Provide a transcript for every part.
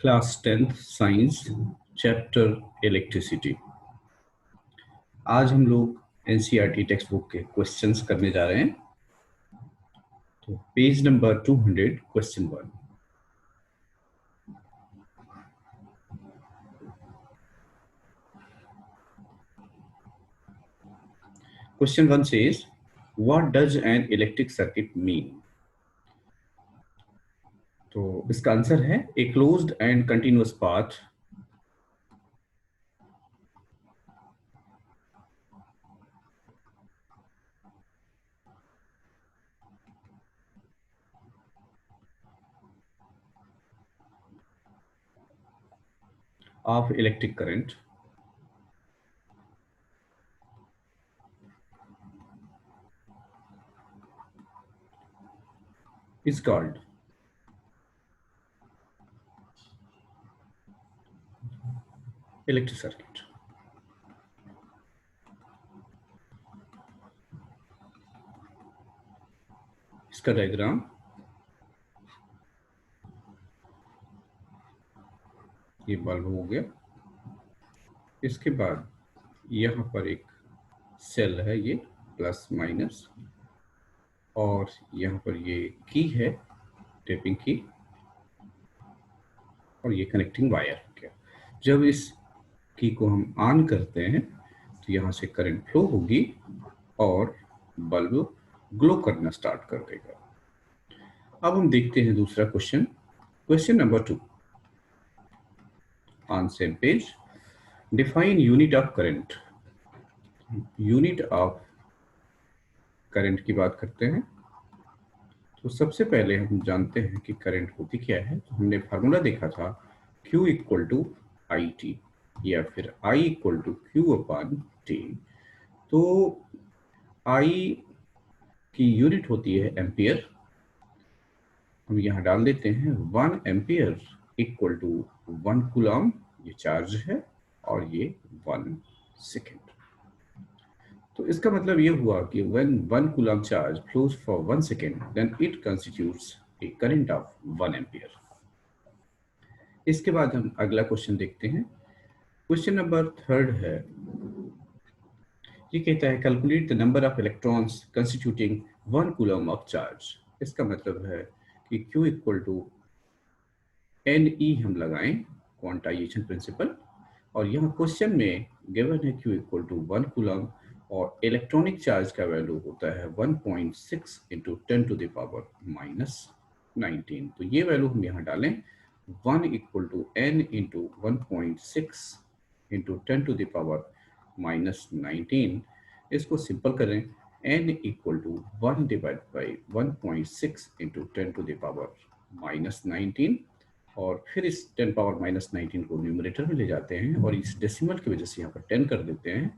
Class 10th science chapter electricity. आज हम लोग एनसीईआरटी टेक्स्ट बुक के क्वेश्चंस करने जा रहे हैं। तो page number 200 question 1। Question 1 says what does an electric circuit mean? तो इसका आंसर है a closed end continuous path of electric current is called electric circuit. इसका डायग्राम ये बल्ब हो गया। इसके बाद यहाँ पर एक सेल है, ये प्लस माइनस, और यहाँ पर ये की है, टेपिंग की, और ये कनेक्टिंग वायर हो गया। जब इस की को हम ऑन करते हैं तो यहाँ से करंट फ्लो होगी और बल्ब ग्लो करना स्टार्ट कर देगा। अब हम देखते हैं दूसरा question, question number 2 on same page. Define unit of current. Unit of current की बात करते हैं तो सबसे पहले हम जानते हैं कि करंट होती क्या है। तो हमने फार्मूला देखा था Q equal to I T या फिर I equal to Q upon T. तो I की यूनिट होती है एम्पियर। हम यहाँ डाल देते हैं 1 एम्पियर इक्वल टू 1 कूलम, ये चार्ज है, और ये 1 सेकेंड। तो इसका मतलब ये हुआ कि when 1 coulomb charge flows for 1 second, then it constitutes a current of 1 ampere. इसके बाद हम अगला क्वेश्चन देखते हैं। क्वेश्चन नंबर 3 है, ये कहता है calculate the number of electrons constituting 1 coulomb of charge. इसका मतलब है कि Q इक्वल टू NE हम लगाएं, क्वांटाइजेशन प्रिंसिपल, और यहाँ क्वेश्चन में गिवन है Q इक्वल टू 1 कूलम और इलेक्ट्रॉनिक चार्ज का वैल्यू होता है 1.6 into 10 to the power minus 19। तो ये वैल्यू हम यहाँ डालें 1 equal to n into 1.6 into 10 to the power minus 19। इसको सिंपल करें, n equal to 1 divide by 1.6 into 10 to the power minus 19, और फिर इस 10 पावर माइनस 19 को न्यूमरेटर में ले जाते हैं और इस डेसिमल की वजह से यहाँ पर 10 कर देते हैं।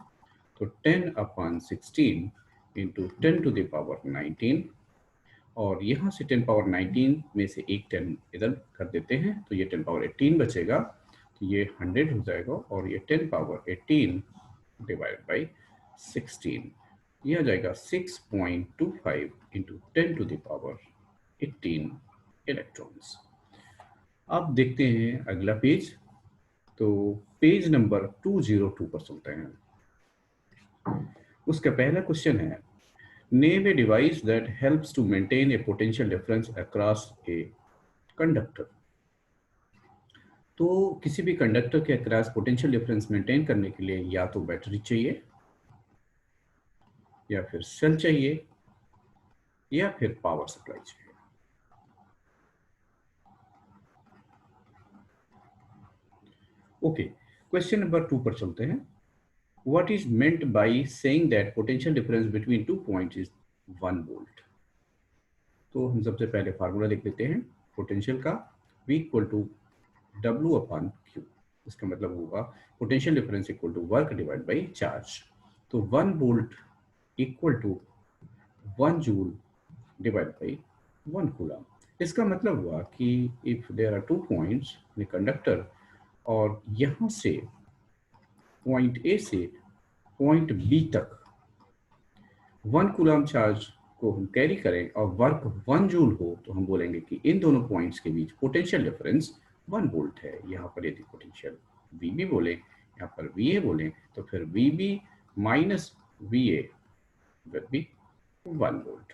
तो 10 upon 16 into 10 to the power 19, और यहाँ से 10 पावर 19 में से एक 10 इधर कर देते हैं तो ये 10 पावर 18 बचेगा। तो ये 100 हो जाएगा, और ये 10 पावर 18 डिवाइड बाई 16, ये आ जाएगा 6.25 into 10 to the power 18 electrons. अब देखते हैं अगला पेज। तो पेज नंबर 202 पर चलते हैं। उसका पहला क्वेश्चन है, name a device that helps to maintain a potential difference across a conductor. तो किसी भी कंडक्टर के अक्रॉस पोटेंशियल डिफरेंस मेंटेन करने के लिए या तो बैटरी चाहिए, या फिर सेल चाहिए, या फिर पावर सप्लाई चाहिए। ओके, क्वेश्चन नंबर 2 पर चलते हैं। What is meant by saying that potential difference between 2 points is 1 volt? तो हम सबसे पहले फार्मूला लिख लेते हैं पोटेंशियल का, V equal to W upon Q। इसका मतलब होगा potential difference equal to work divide by charge. तो 1 volt equal to 1 joule divide by 1 coulomb. इसका मतलब हुआ कि if there are 2 points in conductor, और यहाँ से पॉइंट A से पॉइंट B तक 1 कूलम चार्ज को हम कैरी करें और वर्क 1 जूल हो, तो हम बोलेंगे कि इन दोनों पॉइंट्स के बीच पोटेंशियल डिफरेंस 1 वोल्ट है। यहाँ पर यदि पोटेंशियल VB बोले, यहाँ पर VA बोले, तो फिर VB minus VA will be 1 volt.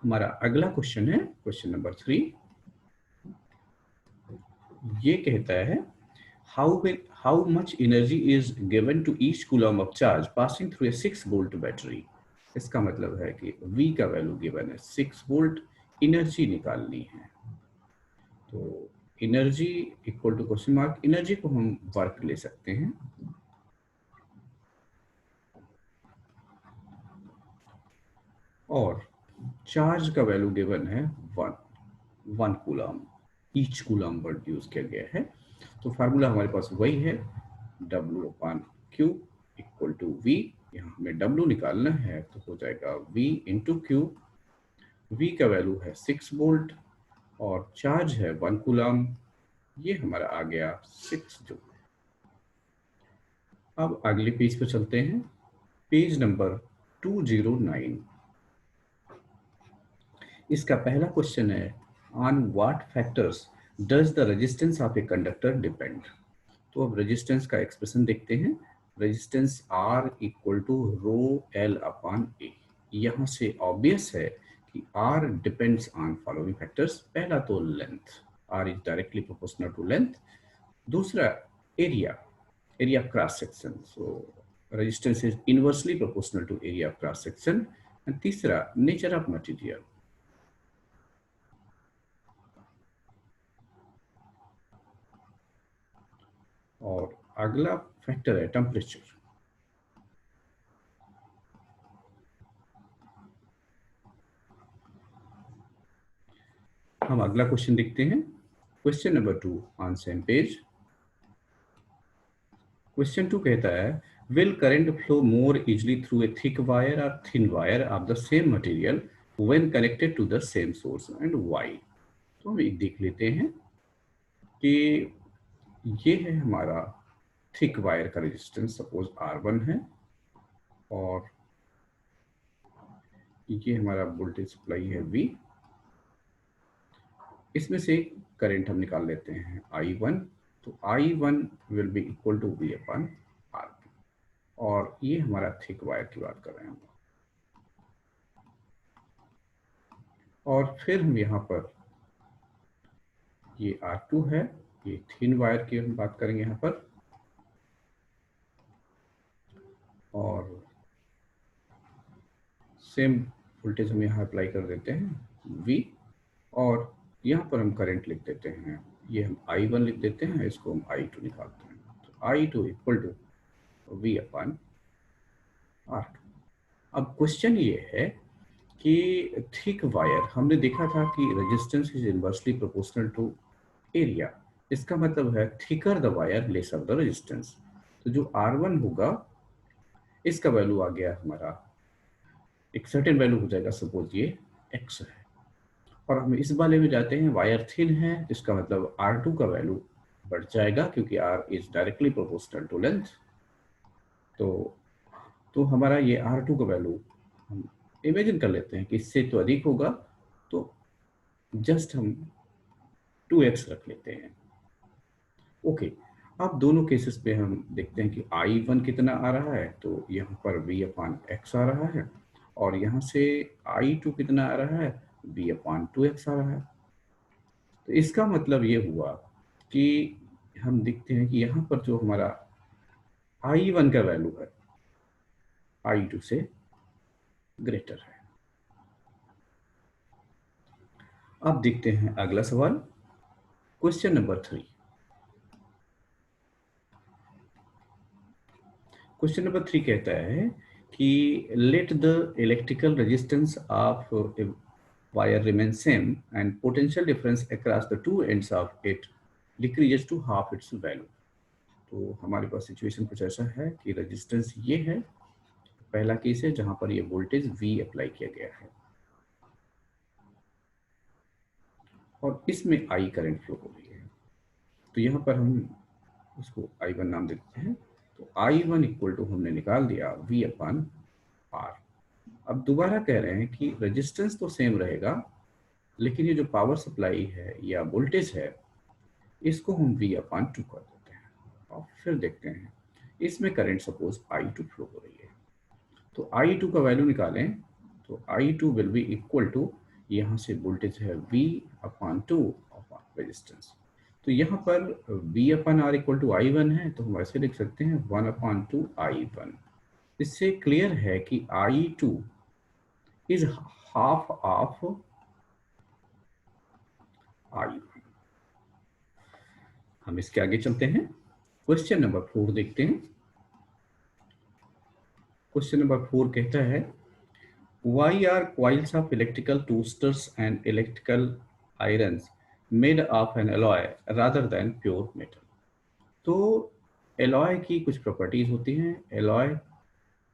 हमारा अगला क्वेश्चन है क्वेश्चन नंबर 3। ये कहता है how much energy is given to each coulomb of charge passing through a 6 volt battery. इसका मतलब है कि V का वैल्यू गिवन है 6 वोल्ट, एनर्जी निकालनी है। तो energy equal to question mark, energy को हम वर्क ले सकते हैं, और चार्ज का वैल्यू गिवन है 1 coulomb, each coulomb word use किया गया है। तो फार्मूला हमारे पास वही है, W/Q इक्वल टू V। यहाँ हमें W निकालना है तो हो जाएगा V इंटू Q। V का वैल्यू है 6 वोल्ट और चार्ज है 1 कूलम, ये हमारा आ गया 6 जूल। अब अगले पेज पर चलते हैं, पेज नंबर 209। इसका पहला क्वेश्चन है on what factors does the resistance of a conductor depend. तो अब रेजिस्टेंस का एक्सप्रेशन देखते हैं, resistance R equal to rho L upon A. यहाँ से ऑब्वियस है कि R depends on following factors. पहला तो length, R is directly proportional to length. दूसरा area, area cross section, so resistance is inversely proportional to area cross section. And तीसरा nature of material. और अगला फैक्टर है temperature. हम अगला question देखते हैं, question number 2 on same page. Question 2 कहता है will current flow more easily through a thick wire और thin wire of the same material when connected to the same source and why. तो हम एक देख लेते हैं कि ये है हमारा थिक वायर का रेजिस्टेंस, सपोज R1 है, और ये हमारा वोल्टेज सप्लाई है V। इसमें से करंट हम निकाल लेते हैं I1, तो I1 will be equal to V upon R, और ये हमारा थिक वायर की बात कर रहे हैं। और फिर हम यहाँ पर ये R2 है, ये थिन वायर की हम बात करेंगे यहाँ पर, और सेम वोल्टेज हम यहाँ अप्लाई कर देते हैं V, और यहाँ पर हम करंट लिख देते हैं, ये हम I1 लिख देते हैं, इसको हम I2 निकालते हैं। तो I2 equal to V upon R2। अब क्वेश्चन ये है कि थिक वायर, हमने देखा था कि resistance is inversely proportional to area. इसका मतलब है thicker the wire lesser the resistance. तो जो R1 होगा इसका वैल्यू आ गया हमारा, एक सर्टेन वैल्यू हो जाएगा, सपोज ये X है, और हम इस वाले में जाते हैं वायर थिन है, इसका मतलब R2 का वैल्यू बढ़ जाएगा क्योंकि R is directly proportional to length. तो हमारा ये R2 का वैल्यू हम इमेजिन कर लेते हैं कि इससे तो अधिक होगा, तो जस्ट हम 2x रख लेते हैं। ओके, अब दोनों केसेस पे हम देखते हैं कि I1 कितना आ रहा है, तो यहाँ पर V अपॉन X आ रहा है, और यहाँ से I2 कितना आ रहा है, V अपॉन 2x आ रहा है। तो इसका मतलब ये हुआ कि हम देखते हैं कि यहाँ पर जो हमारा I1 का वैल्यू है I2 से ग्रेटर है। अब देखते हैं अगला सवाल, क्वेश्चन नंबर 3। क्वेश्चन नंबर 3 कहता है कि let the electrical resistance of wire remain same and potential difference across the two ends of it decreases to half its value. तो हमारे पास सिचुएशन कुछ ऐसा है कि रेजिस्टेंस ये है, पहला केस है जहां पर ये वोल्टेज V अप्लाई किया गया है, और इसमें I करंट फ्लो हो रही है। तो यहाँ पर हम उसको I1 नाम देते हैं। तो I1 इक्वल टू हमने निकाल दिया V अपॉन R। अब दोबारा कह रहे हैं कि रेजिस्टेंस तो सेम रहेगा, लेकिन ये जो पावर सप्लाई है या वोल्टेज है, इसको हम V/2 कर देते हैं और फिर देखते हैं इसमें करंट सपोज I2 फ्लो हो रही है, तो I2 का वैल्यू निकालें तो I2 will be equal to, यहाँ से वोल्टेज है V/2 रेजिस्टेंस, तो यहाँ पर V/R इक्वल टू I1 है, तो हम ऐसे लिख सकते हैं 1/2 I1। इससे क्लियर है कि I2 is half of I1। हम इसके आगे चलते हैं, क्वेश्चन नंबर 4 देखते हैं। क्वेश्चन नंबर 4 कहता है why are coils of electrical toasters and electrical irons made of an alloy rather than pure metal? तो एलॉय की कुछ प्रॉपर्टीज होती हैं। एलॉय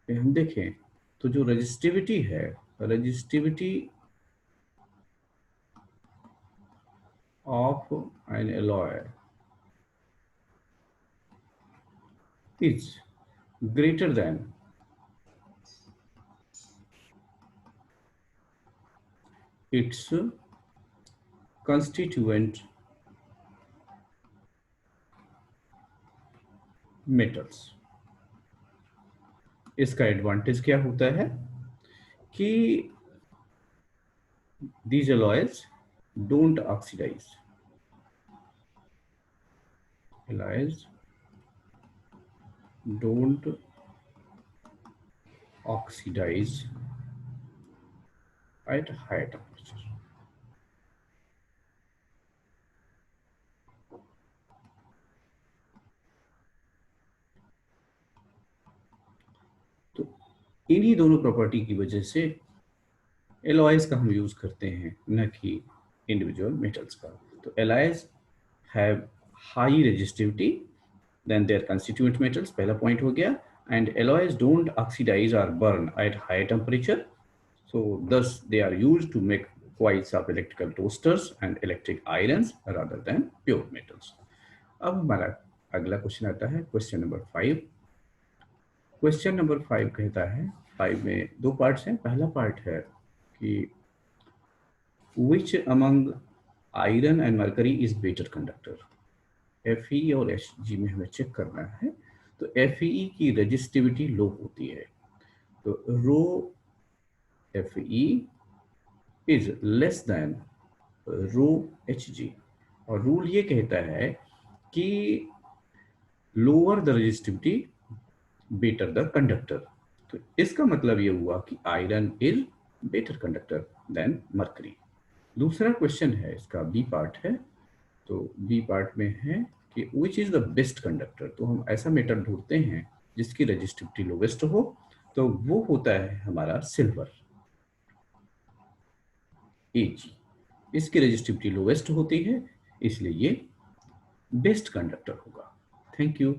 पे हम देखें तो जो रेजिस्टिविटी है, resistivity of N alloy is greater than its constituent metals। इसका एडवांटेज क्या होता है कि these alloys don't oxidize, alloys don't oxidize at high temperature। तो इन्हीं दोनों प्रॉपर्टी की वजह से एलॉयज का हम यूज करते हैं, न कि इंडिविजुअल मेटल्स का। तो alloys have high resistivity than their constituent metals, पहला पॉइंट हो गया, एंड एलॉयज डोंट ऑक्सीडाइज और burn at high temperature, so thus they are used to make coils of electrical toasters and electric irons rather than pure metals। अब हमारा अगला question आता है question number 5। Question number 5 कहता है, 5 में दो पार्ट्स हैं। पहला पार्ट है कि which among iron and mercury is better conductor। Fe और Hg में हमें चेक करना है। तो Fe की रेजिस्टिविटी लो होती है, तो rho Fe is less than rho Hg, और रूल ये कहता है कि lower the resistivity better the conductor. तो इसका मतलब ये हुआ कि iron is better conductor than mercury. दूसरा क्वेश्चन है, इसका बी पार्ट है। तो बी पार्ट में है कि which is the best conductor. तो हम ऐसा मेटल ढूंढते हैं जिसकी रेजिस्टिविटी लोवेस्ट हो, तो वो होता है हमारा सिल्वर, Ag। इसकी रेजिस्टिविटी लोवेस्ट होती है, इसलिए ये बेस्ट कंडक्टर होगा। Thank you.